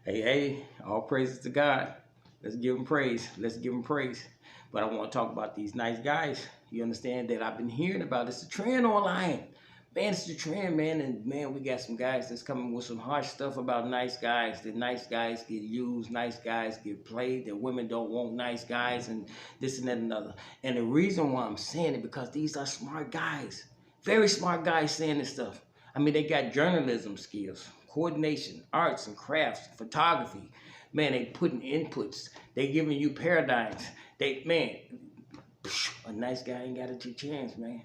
Hey, all praises to God. Let's give him praise. Let's give him praise. But I want to talk about these nice guys. You understand that I've been hearing about it's a trend online. Man, it's the trend, man. And man, we got some guys that's coming with some harsh stuff about nice guys. That nice guys get used, nice guys get played, that women don't want nice guys, and this and that and another. And the reason why I'm saying it, because these are smart guys. Very smart guys saying this stuff. I mean, they got journalism skills, coordination, arts and crafts, photography. Man, they putting inputs. They giving you paradigms. A nice guy ain't got a chance, man.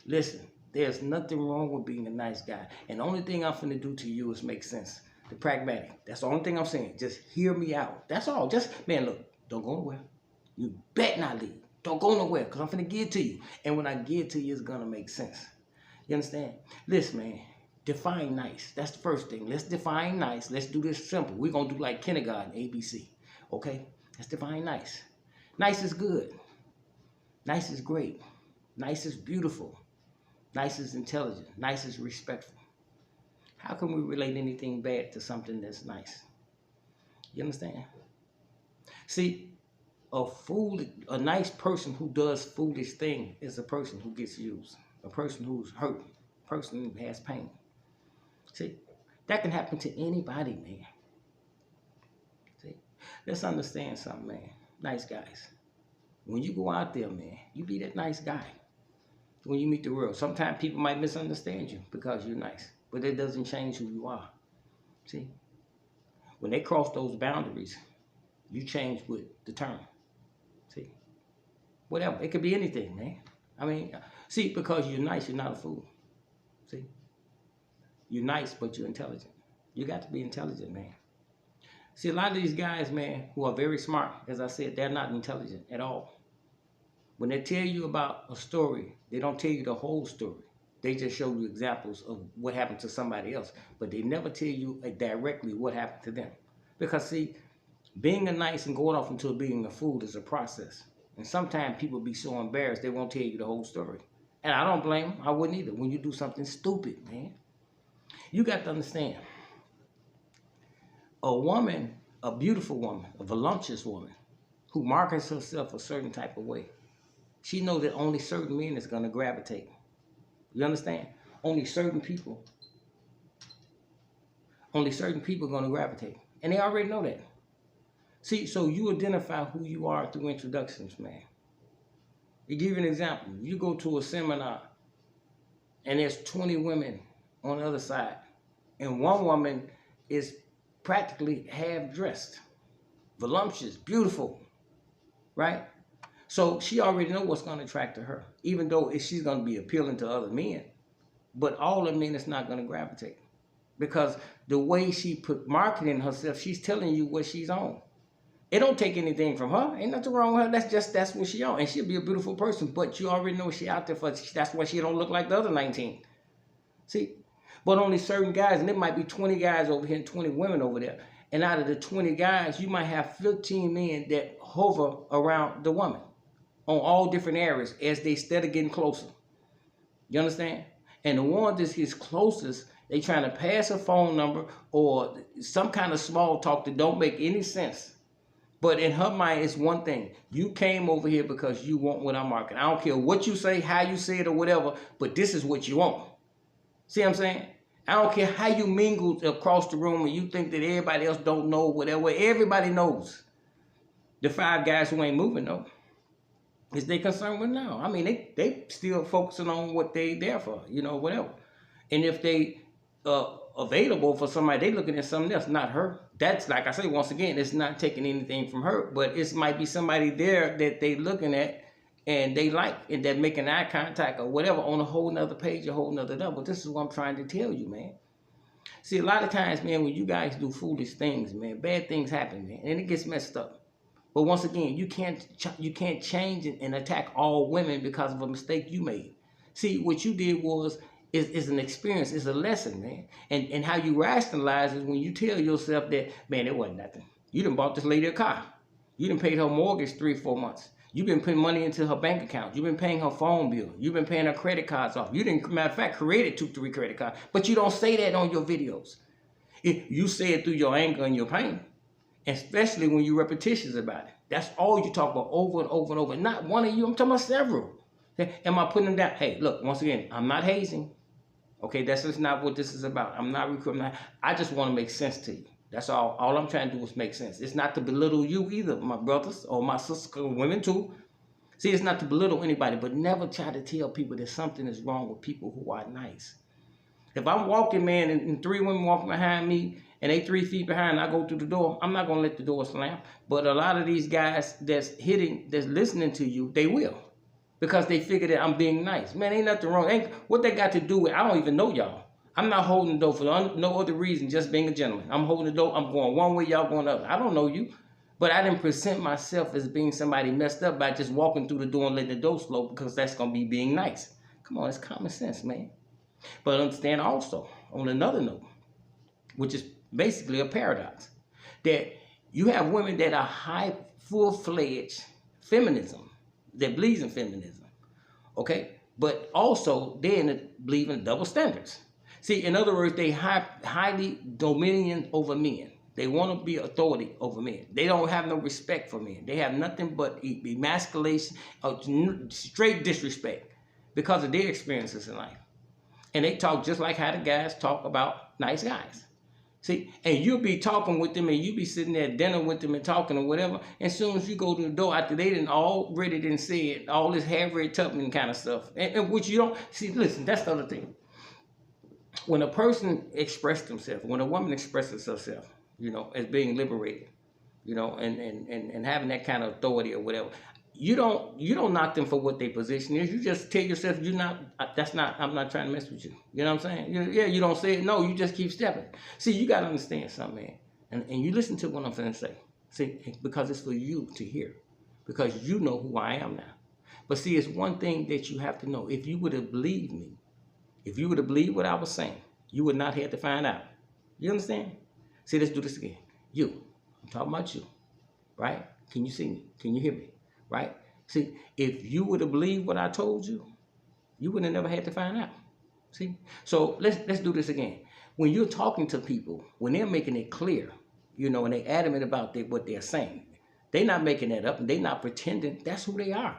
Listen, there's nothing wrong with being a nice guy. And the only thing I'm finna do to you is make sense. The pragmatic. That's the only thing I'm saying. Just hear me out. That's all. Man, look, don't go nowhere. You bet not leave. Don't go nowhere, because I'm finna give it to you. And when I give it to you, it's gonna make sense. You understand? Listen, man. Define nice. That's the first thing. Let's define nice. Let's do this simple. We're going to do like kindergarten, ABC. Okay? Let's define nice. Nice is good. Nice is great. Nice is beautiful. Nice is intelligent. Nice is respectful. How can we relate anything bad to something that's nice? You understand? See, a nice person who does foolish things is a person who gets used. A person who's hurt. A person who has pain. See, that can happen to anybody, man. See, let's understand something, man. Nice guys. When you go out there, man, you be that nice guy. When you meet the world, sometimes people might misunderstand you because you're nice, but it doesn't change who you are. See, when they cross those boundaries, you change with the term. See, whatever. It could be anything, man. I mean, see, because you're nice, you're not a fool. See? You're nice, but you're intelligent. You got to be intelligent, man. See, a lot of these guys, man, who are very smart, as I said, they're not intelligent at all. When they tell you about a story, they don't tell you the whole story. They just show you examples of what happened to somebody else, but they never tell you directly what happened to them. Because, see, being a nice and going off into being a fool is a process. And sometimes people be so embarrassed, they won't tell you the whole story. And I don't blame them. I wouldn't either when you do something stupid, man. You got to understand, a woman, a beautiful woman, a voluptuous woman, who markets herself a certain type of way, she knows that only certain men is going to gravitate. You understand? Only certain people are going to gravitate. And they already know that. See, so you identify who you are through introductions, man. To give you an example, you go to a seminar and there's 20 women on the other side, and one woman is practically half dressed, voluptuous, beautiful, right? So she already knows what's going to attract to her, even though she's going to be appealing to other men. But all the men is not going to gravitate, because the way she put marketing herself, she's telling you what she's on. It don't take anything from her. Ain't nothing wrong with her. That's what she on. And she'll be a beautiful person, but you already know she out there for. That's why she don't look like the other 19. See? But only certain guys, and there might be 20 guys over here and 20 women over there. And out of the 20 guys, you might have 15 men that hover around the woman on all different areas as they steady getting closer. You understand? And the one that gets closest, they trying to pass a phone number or some kind of small talk that don't make any sense. But in her mind, it's one thing. You came over here because you want what I'm marketing. I don't care what you say, how you say it, or whatever, but this is what you want. See what I'm saying? I don't care how you mingle across the room and you think that everybody else don't know whatever. Everybody knows. The 5 guys who ain't moving, though, is they concerned with now. I mean, they still focusing on what they there for, whatever. And if they available for somebody, they looking at something else, not her. That's, like I say, once again, it's not taking anything from her, but it might be somebody there that they looking at and they like, and they're making eye contact or whatever on a whole nother page, a whole nother level. This is what I'm trying to tell you, man. See, a lot of times, man, when you guys do foolish things, man, bad things happen, man, and it gets messed up. But once again, you can't change and attack all women because of a mistake you made. See, what you did is an experience, is a lesson, man. And how you rationalize is when you tell yourself that, man, it wasn't nothing. You done bought this lady a car. You done paid her mortgage 3 or 4 months. You've been putting money into her bank account. You've been paying her phone bill. You've been paying her credit cards off. You didn't, matter of fact, created 2, 3 credit cards. But you don't say that on your videos. You say it through your anger and your pain, especially when you're repetitious about it. That's all you talk about over and over and over. Not one of you, I'm talking about several. Am I putting them down? Hey, look, once again, I'm not hazing. Okay, that's just not what this is about. I'm not recruiting. I just want to make sense to you. That's all. All I'm trying to do is make sense. It's not to belittle you either, my brothers or my sisters, women too. See, it's not to belittle anybody, but never try to tell people that something is wrong with people who are nice. If I'm walking, man, and 3 women walking behind me, and they 3 feet behind, I go through the door, I'm not going to let the door slam. But a lot of these guys that's listening to you, they will. Because they figure that I'm being nice. Man, ain't nothing wrong. What they got to do with, I don't even know y'all. I'm not holding the door for no other reason, just being a gentleman. I'm holding the door, I'm going one way, y'all going the other. I don't know you. But I didn't present myself as being somebody messed up by just walking through the door and letting the door slow, because that's going to be being nice. Come on, it's common sense, man. But understand also, on another note, which is basically a paradox, that you have women that are high, full-fledged feminism, that believes in feminism, okay? But also, they believe in double standards. See, in other words, they highly dominion over men. They want to be authority over men. They don't have no respect for men. They have nothing but emasculation, straight disrespect because of their experiences in life. And they talk just like how the guys talk about nice guys. See, and you'll be talking with them and you'll be sitting there at dinner with them and talking or whatever. And as soon as you go to the door, after they already said all this Harriet Tubman kind of stuff, and which you don't, see, listen, that's the other thing. When a person expresses themselves, when a woman expresses herself, you know, as being liberated, you know, and having that kind of authority or whatever, you don't knock them for what their position is. You just tell yourself, I'm not trying to mess with you. You know what I'm saying? You don't say it. No, you just keep stepping. See, you got to understand something, man. And you listen to what I'm finna say. See, because it's for you to hear. Because you know who I am now. But see, it's one thing that you have to know. If you would have believed me, if you would have believed what I was saying, you would not have to find out. You understand? See, let's do this again. I'm talking about you, right? Can you see me? Can you hear me? Right? See, if you would have believed what I told you, you would have never had to find out. See? So let's do this again. When you're talking to people, when they're making it clear, you know, and they're adamant about what they're saying, they're not making that up and they're not pretending. That's who they are.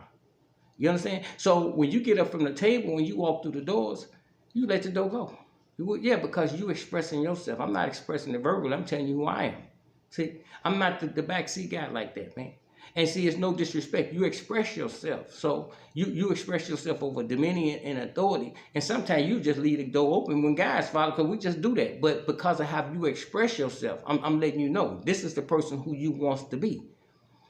You understand? So when you get up from the table, when you walk through the doors, you let the door go. Because you're expressing yourself. I'm not expressing it verbally. I'm telling you who I am. See, I'm not the backseat guy like that, man. And see, it's no disrespect. You express yourself. So you express yourself over dominion and authority. And sometimes you just leave the door open when guys follow, because we just do that. But because of how you express yourself, I'm letting you know, this is the person who you want to be.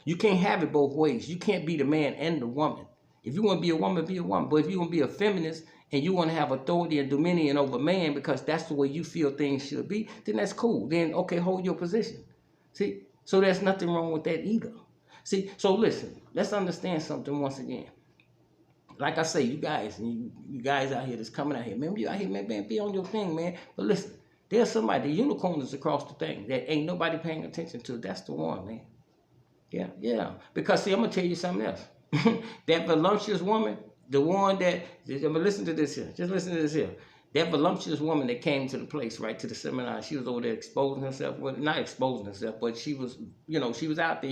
You can't have it both ways. You can't be the man and the woman. If you want to be a woman, be a woman. But if you want to be a feminist and you want to have authority and dominion over man because that's the way you feel things should be, then that's cool. Then, okay, hold your position. See? So there's nothing wrong with that either. See? So listen, let's understand something once again. Like I say, you guys out here that's coming out here, man, you out here, man, be on your thing, man. But listen, there's somebody, the unicorn is across the thing that ain't nobody paying attention to. That's the one, man. Yeah. Because, see, I'm going to tell you something else. That voluptuous woman, the one that, I'm going to listen to this here. Just listen to this here. That voluptuous woman that came to the place, right, to the seminar, she was over there exposing herself. Well, not exposing herself, but she was, she was out there.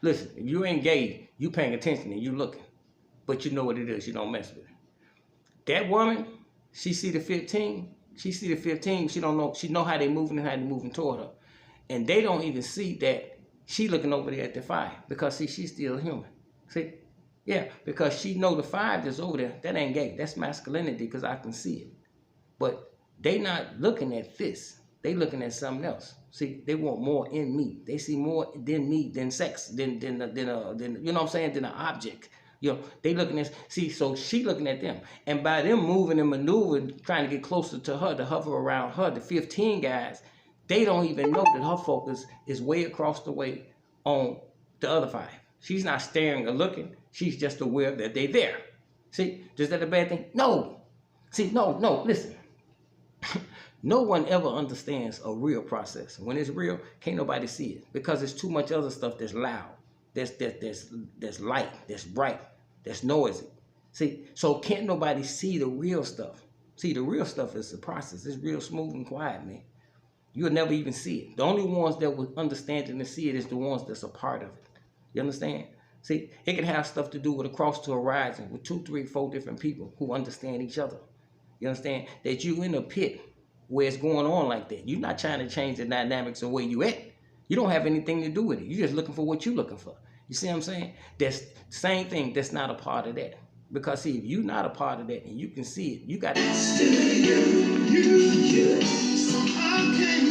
Listen, if you ain't gay, you paying attention and you looking. But you know what it is. You don't mess with it. That woman, she see the 15. She see the 15. She don't know. She know how they moving and how they moving toward her. And they don't even see that she looking over there at the 5 because, see, she's still human. See? Yeah, because she know the 5 that's over there, that ain't gay. That's masculinity because I can see it. But they not looking at this. They looking at something else. See, they want more in me. They see more than me, than sex, than you know what I'm saying, than an object. They looking at, see, so she looking at them. And by them moving and maneuvering, trying to get closer to her, to hover around her, the 15 guys, they don't even know that her focus is way across the way on the other 5. She's not staring or looking. She's just aware that they're there. See, is that a bad thing? No. See, no, listen. No one ever understands a real process. When it's real, can't nobody see it because there's too much other stuff that's loud, that's light, that's bright, that's noisy. See, so can't nobody see the real stuff. See, the real stuff is the process. It's real smooth and quiet, man. You'll never even see it. The only ones that will understand it and see it is the ones that's a part of it. You understand? See, it can have stuff to do with across to horizon with 2, 3, 4 different people who understand each other. You understand? That you in a pit where it's going on like that. You're not trying to change the dynamics of where you at. You don't have anything to do with it. You're just looking for what you're looking for. You see what I'm saying? That's the same thing that's not a part of that. Because see, if you're not a part of that and you can see it, you got to... Still you, so how can